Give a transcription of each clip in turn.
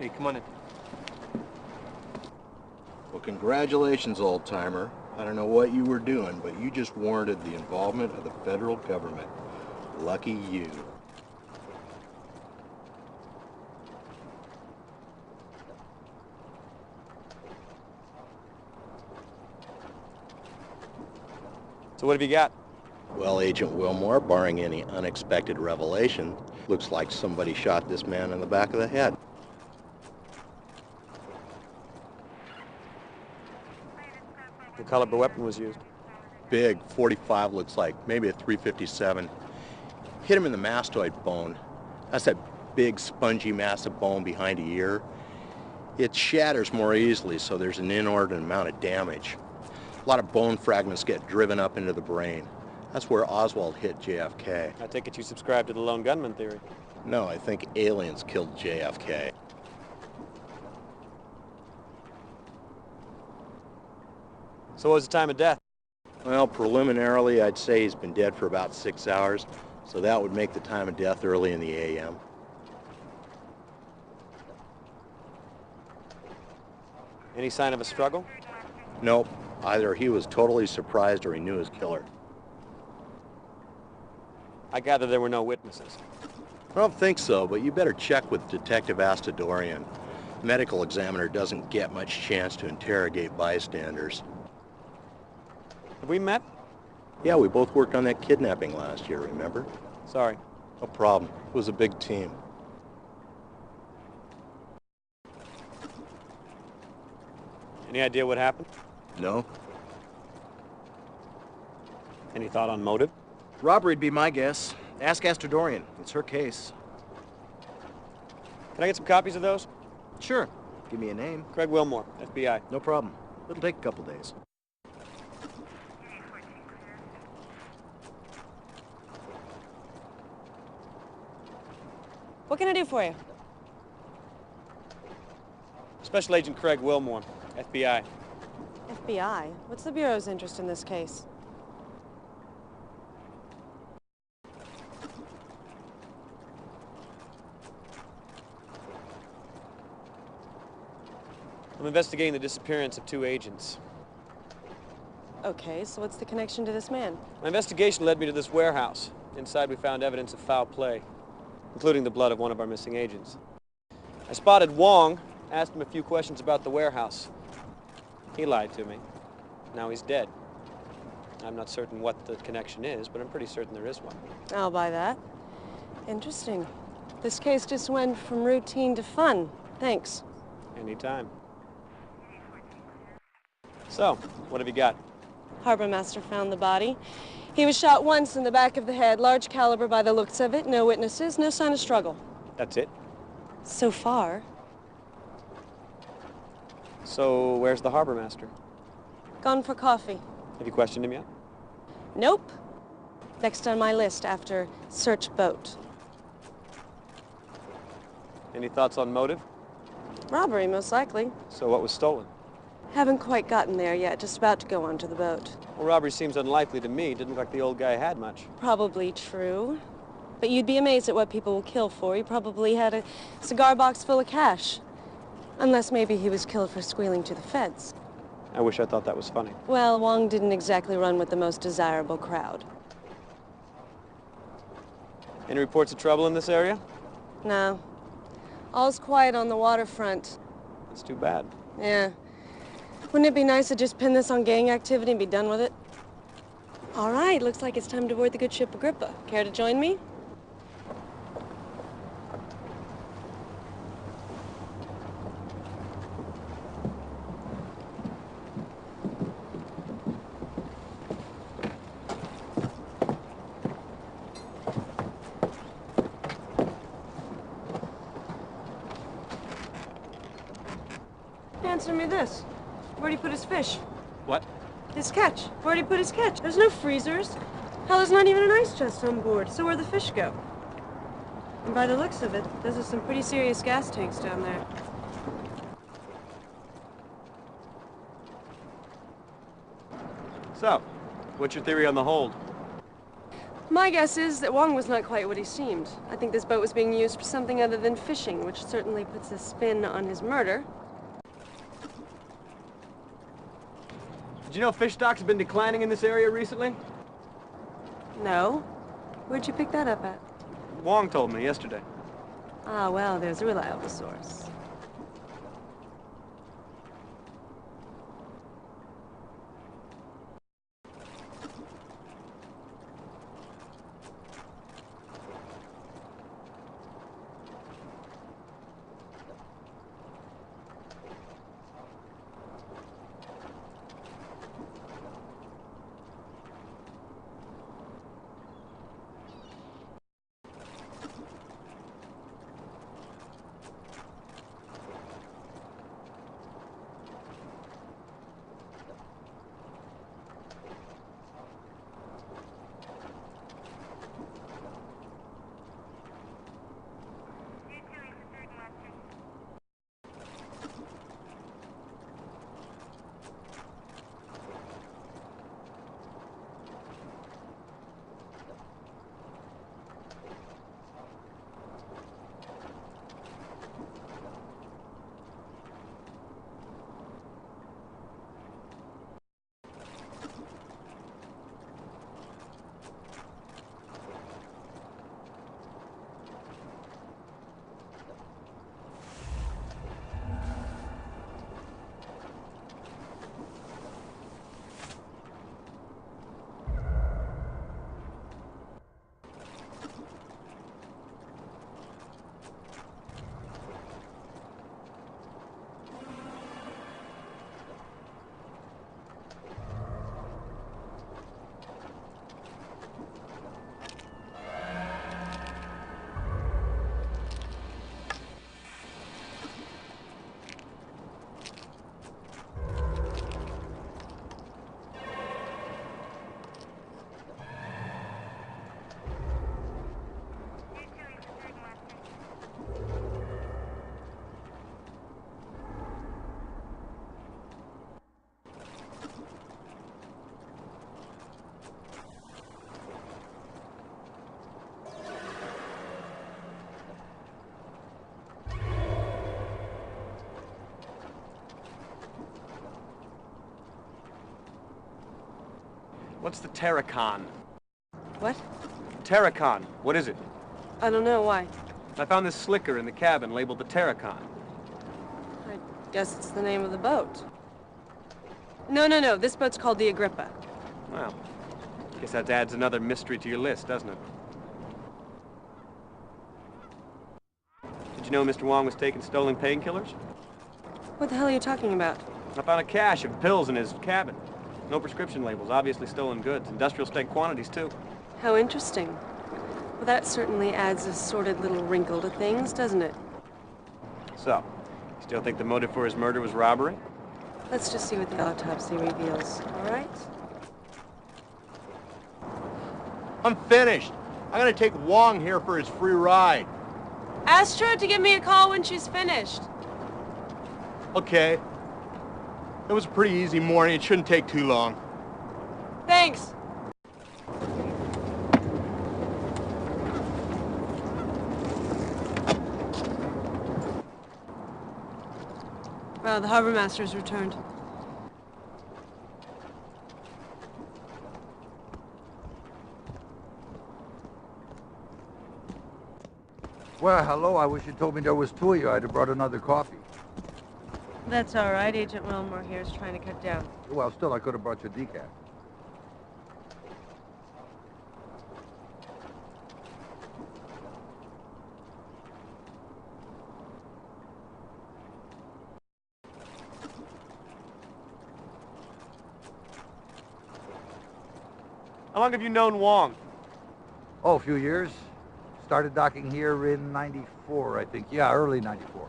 Hey, come on in. Well, congratulations, old-timer. I don't know what you were doing, but you just warranted the involvement of the federal government. Lucky you. So what have you got? Well, Agent Wilmore, barring any unexpected revelation, looks like somebody shot this man in the back of the head. What caliber weapon was used? Big, 45 looks like, maybe a 357. Hit him in the mastoid bone. That's that big, spongy mass of bone behind the ear. It shatters more easily, so there's an inordinate amount of damage. A lot of bone fragments get driven up into the brain. That's where Oswald hit JFK. I take it you subscribe to the lone gunman theory. No, I think aliens killed JFK. So what was the time of death? Well, preliminarily, I'd say he's been dead for about 6 hours, so that would make the time of death early in the AM. Any sign of a struggle? Nope. Either he was totally surprised or he knew his killer. I gather there were no witnesses. I don't think so, but you better check with Detective Astadorian. Medical examiner doesn't get much chance to interrogate bystanders. Have we met? Yeah, we both worked on that kidnapping last year, remember? Sorry. No problem. It was a big team. Any idea what happened? No? Any thought on motive? Robbery'd be my guess. Ask Astrodorian. It's her case. Can I get some copies of those? Sure. Give me a name. Craig Wilmore, FBI. No problem. It'll take a couple days. What can I do for you? Special Agent Craig Wilmore, FBI. FBI? What's the Bureau's interest in this case? I'm investigating the disappearance of 2 agents. Okay, so what's the connection to this man? My investigation led me to this warehouse. Inside we found evidence of foul play, including the blood of one of our missing agents. I spotted Wong, asked him a few questions about the warehouse. He lied to me. Now he's dead. I'm not certain what the connection is, but I'm pretty certain there is one. I'll buy that. Interesting. This case just went from routine to fun. Thanks. Anytime. So, what have you got? Harbor Master found the body. He was shot once in the back of the head, large caliber by the looks of it, no witnesses, no sign of struggle. That's it? So far. So, where's the harbor master? Gone for coffee. Have you questioned him yet? Nope. Next on my list after search boat. Any thoughts on motive? Robbery, most likely. So what was stolen? Haven't quite gotten there yet, just about to go onto the boat. Well, robbery seems unlikely to me. Didn't look like the old guy had much. Probably true. But you'd be amazed at what people will kill for. He probably had a cigar box full of cash. Unless maybe he was killed for squealing to the feds. I wish I thought that was funny. Well, Wong didn't exactly run with the most desirable crowd. Any reports of trouble in this area? No. All's quiet on the waterfront. That's too bad. Yeah. Wouldn't it be nice to just pin this on gang activity and be done with it? All right, looks like it's time to board the good ship Agrippa. Care to join me? Answer me this. Where'd he put his fish? What? His catch. Where'd he put his catch? There's no freezers. Hell, there's not even an ice chest on board. So where'd the fish go? And by the looks of it, those are some pretty serious gas tanks down there. So, what's your theory on the hold? My guess is that Wong was not quite what he seemed. I think this boat was being used for something other than fishing, which certainly puts a spin on his murder. Did you know fish stocks have been declining in this area recently? No? Where'd you pick that up at? Wong told me yesterday. Ah, well, there's a reliable source. What's the Tarakan? What? Tarakan. What is it? I don't know, why? I found this slicker in the cabin labeled the Tarakan. I guess it's the name of the boat. No, this boat's called the Agrippa. Well, guess that adds another mystery to your list, doesn't it? Did you know Mr. Wong was taking stolen painkillers? What the hell are you talking about? I found a cache of pills in his cabin. No prescription labels, obviously stolen goods. Industrial strength quantities, too. How interesting. Well, that certainly adds a sordid little wrinkle to things, doesn't it? So, you still think the motive for his murder was robbery? Let's just see what the autopsy reveals, all right? I'm finished. I'm gonna take Wong here for his free ride. Ask her to give me a call when she's finished. Okay. It was a pretty easy morning. It shouldn't take too long. Thanks. Well, the harbor master's returned. Well, hello. I wish you told me there was two of you. I'd have brought another coffee. That's all right. Agent Wilmore here is trying to cut down. Well, still, I could have brought you decaf. How long have you known Wong? Oh, a few years. Started docking here in '94, I think. Yeah, early '94.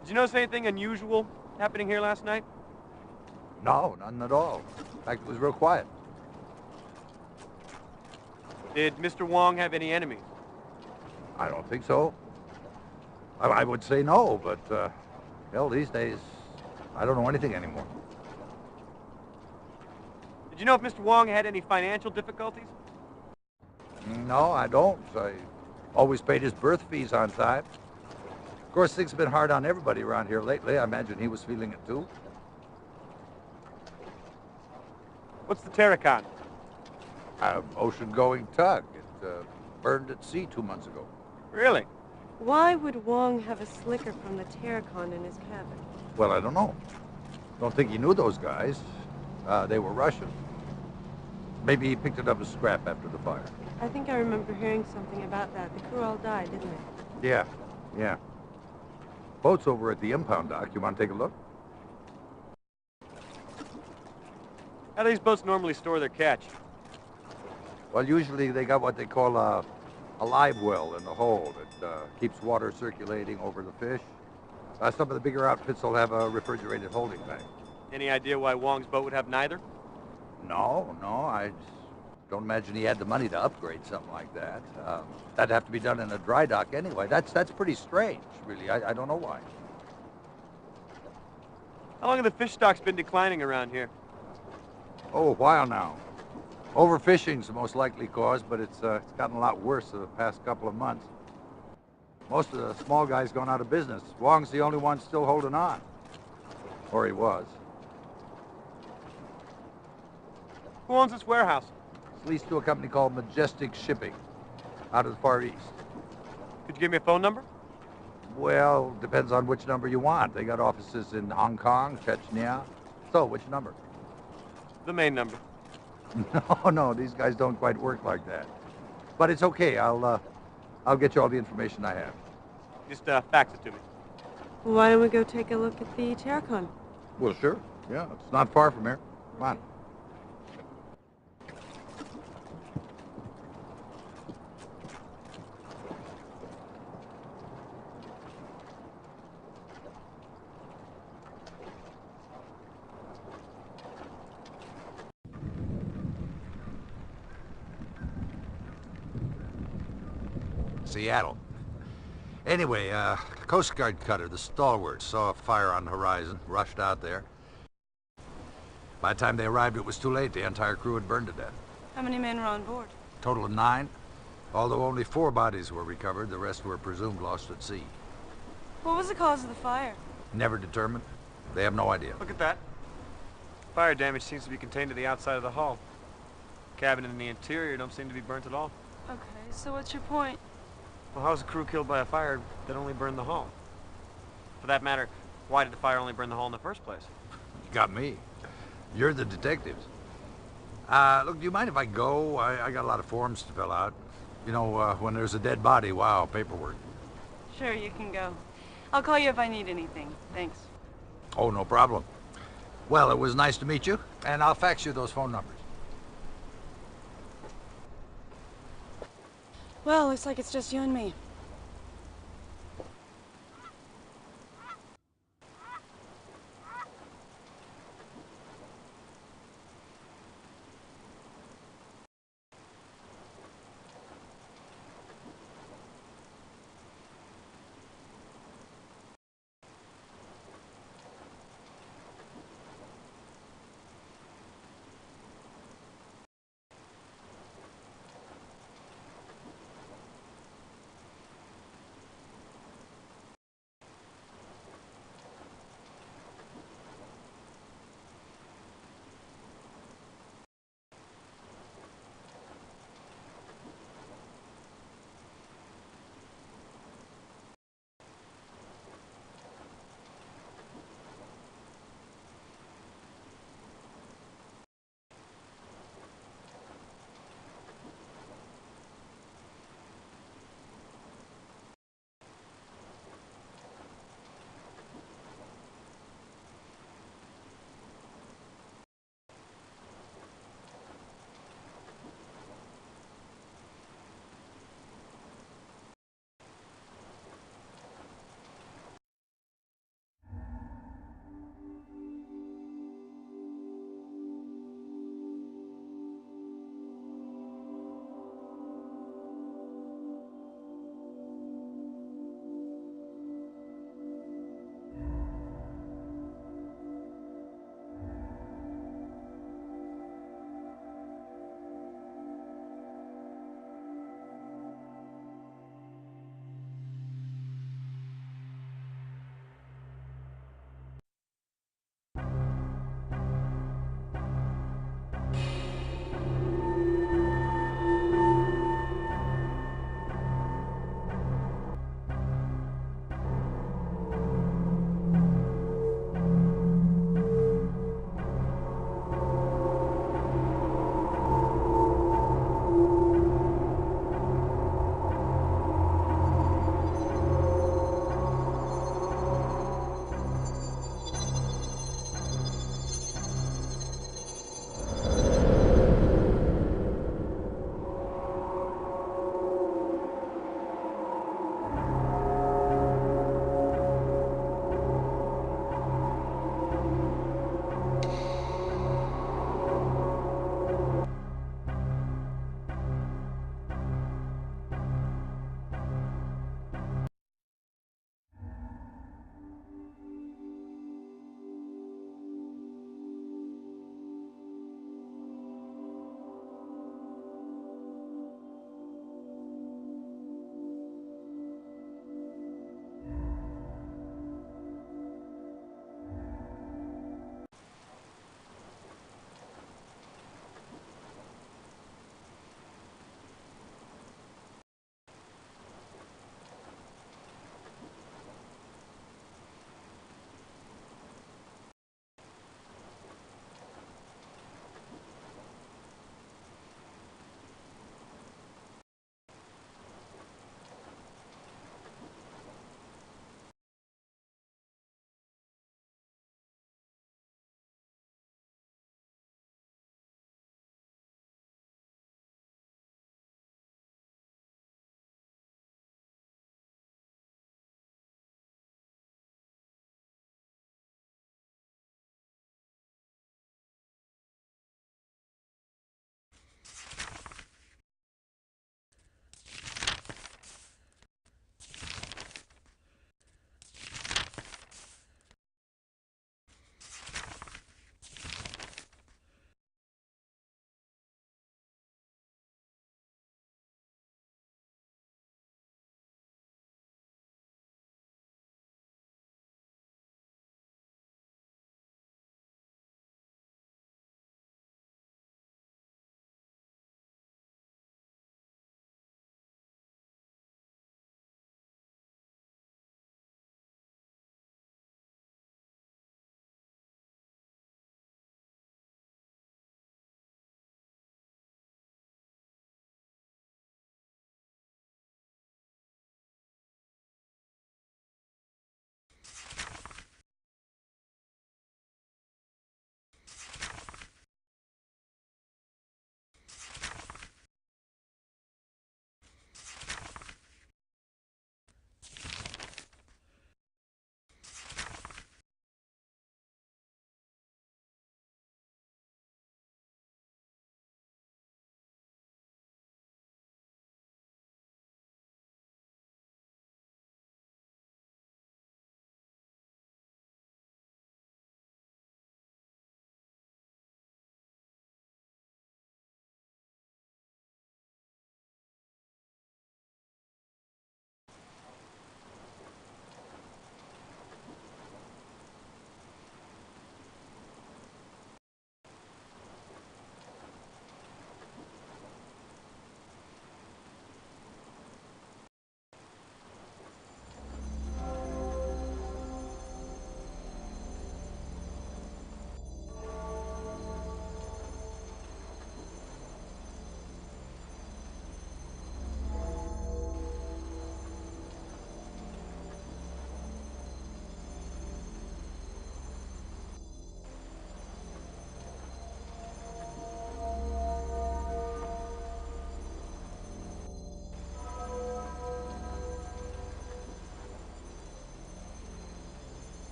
Did you notice anything unusual happening here last night? No, none at all. In fact, it was real quiet. Did Mr. Wong have any enemies? I don't think so. I would say no, but, hell, these days, I don't know anything anymore. Did you know if Mr. Wong had any financial difficulties? No, I don't. I always paid his berth fees on time. Of course, things have been hard on everybody around here lately. I imagine he was feeling it too. What's the Tarakan? Ocean-going tug. It burned at sea 2 months ago. Really? Why would Wong have a slicker from the Tarakan in his cabin? Well, I don't know. Don't think he knew those guys. They were Russian. Maybe he picked it up as scrap after the fire. I think I remember hearing something about that. The crew all died, didn't they? Yeah. Boat's over at the impound dock. You want to take a look? How do these boats normally store their catch? Well, usually they got what they call a live well in the hold. It keeps water circulating over the fish. Some of the bigger outfits will have a refrigerated holding tank. Any idea why Wong's boat would have neither? No, I just don't imagine he had the money to upgrade something like that. That'd have to be done in a dry dock anyway. That's pretty strange, really. I don't know why. How long have the fish stocks been declining around here? Oh, a while now. Overfishing's the most likely cause, but it's gotten a lot worse the past couple of months. Most of the small guys gone out of business. Wong's the only one still holding on. Or he was. Who owns this warehouse? It's leased to a company called Majestic Shipping, out of the Far East. Could you give me a phone number? Well, depends on which number you want. They got offices in Hong Kong, Chechnya. So, which number? The main number. No, these guys don't quite work like that. But it's okay. I'll get you all the information I have. Just fax it to me. Why don't we go take a look at the Tarakan? Well, sure. Yeah, it's not far from here. Come on. Seattle. Anyway, Coast Guard cutter, the Stalwart, saw a fire on the horizon, rushed out there. By the time they arrived, it was too late. The entire crew had burned to death. How many men were on board? Total of 9. Although only 4 bodies were recovered, the rest were presumed lost at sea. What was the cause of the fire? Never determined. They have no idea. Look at that. Fire damage seems to be contained to the outside of the hull. Cabin and the interior don't seem to be burnt at all. Okay, so what's your point? Well, how was the crew killed by a fire that only burned the hull? For that matter, why did the fire only burn the hull in the first place? You got me. You're the detectives. Look, do you mind if I go? I got a lot of forms to fill out. You know, when there's a dead body, wow, paperwork. Sure, you can go. I'll call you if I need anything. Thanks. Oh, no problem. Well, it was nice to meet you, and I'll fax you those phone numbers. Well, looks like it's just you and me.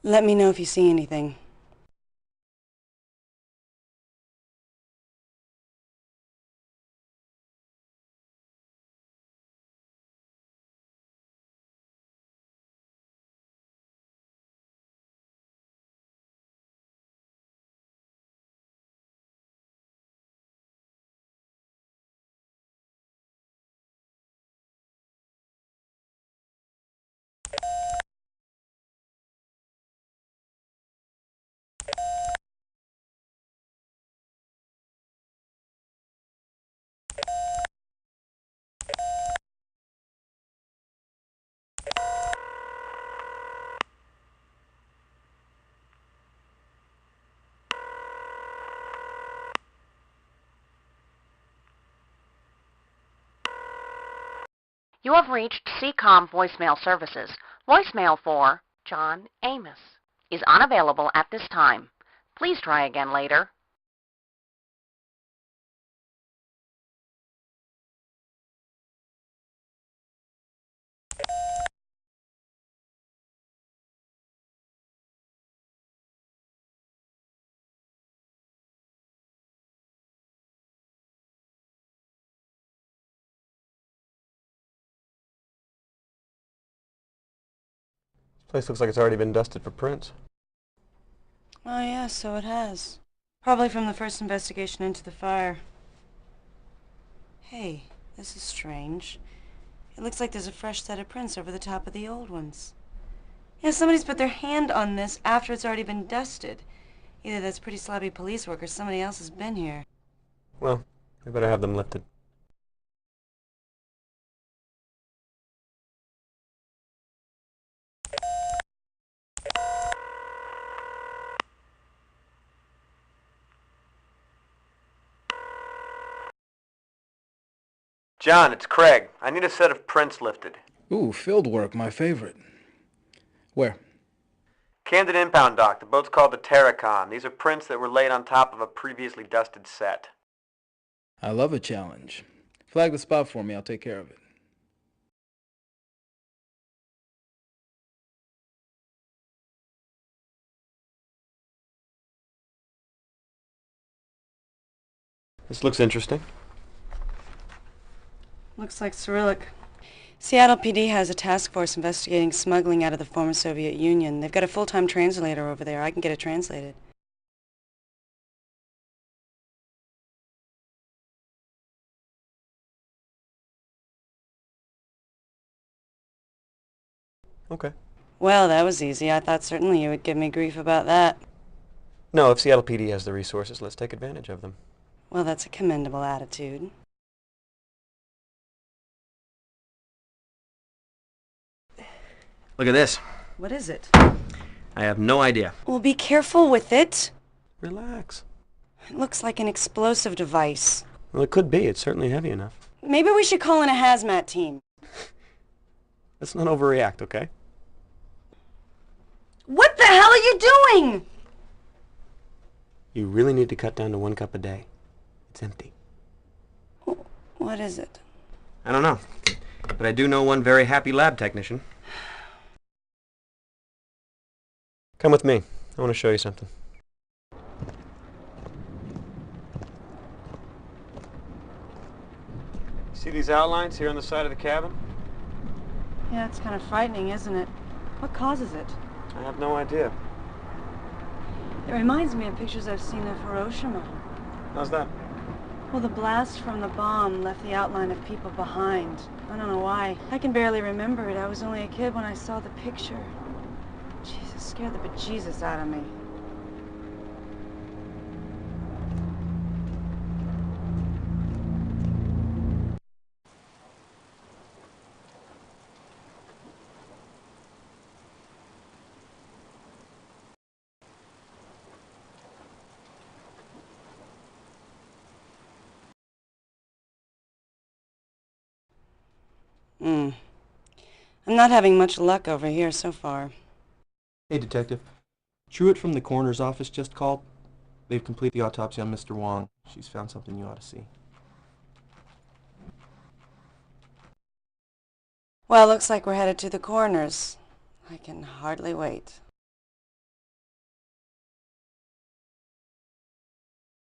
Let me know if you see anything. You have reached CCOM voicemail services. Voicemail for John Amos is unavailable at this time. Please try again later. This place looks like it's already been dusted for prints. Oh yeah, so it has. Probably from the first investigation into the fire. Hey, this is strange. It looks like there's a fresh set of prints over the top of the old ones. Yeah, somebody's put their hand on this after it's already been dusted. Either that's pretty sloppy police work or somebody else has been here. Well, we better have them lifted. John, it's Craig. I need a set of prints lifted. Ooh, field work, my favorite. Where? Camden impound dock. The boat's called the Tarakan. These are prints that were laid on top of a previously dusted set. I love a challenge. Flag the spot for me, I'll take care of it. This looks interesting. Looks like Cyrillic. Seattle PD has a task force investigating smuggling out of the former Soviet Union. They've got a full-time translator over there. I can get it translated. Okay. Well, that was easy. I thought certainly you would give me grief about that. No, if Seattle PD has the resources, let's take advantage of them. Well, that's a commendable attitude. Look at this. What is it? I have no idea. Well, be careful with it. Relax. It looks like an explosive device. Well, it could be. It's certainly heavy enough. Maybe we should call in a hazmat team. Let's not overreact, okay? What the hell are you doing? You really need to cut down to 1 cup a day. It's empty. What is it? I don't know. But I do know one very happy lab technician. Come with me. I want to show you something. See these outlines here on the side of the cabin? Yeah, it's kind of frightening, isn't it? What causes it? I have no idea. It reminds me of pictures I've seen of Hiroshima. How's that? Well, the blast from the bomb left the outline of people behind. I don't know why. I can barely remember it. I was only a kid when I saw the picture. Jesus, scared the bejesus out of me. I'm not having much luck over here so far. Hey, Detective. Truett from the coroner's office just called. They've completed the autopsy on Mr. Wong. She's found something you ought to see. Well, looks like we're headed to the coroner's. I can hardly wait.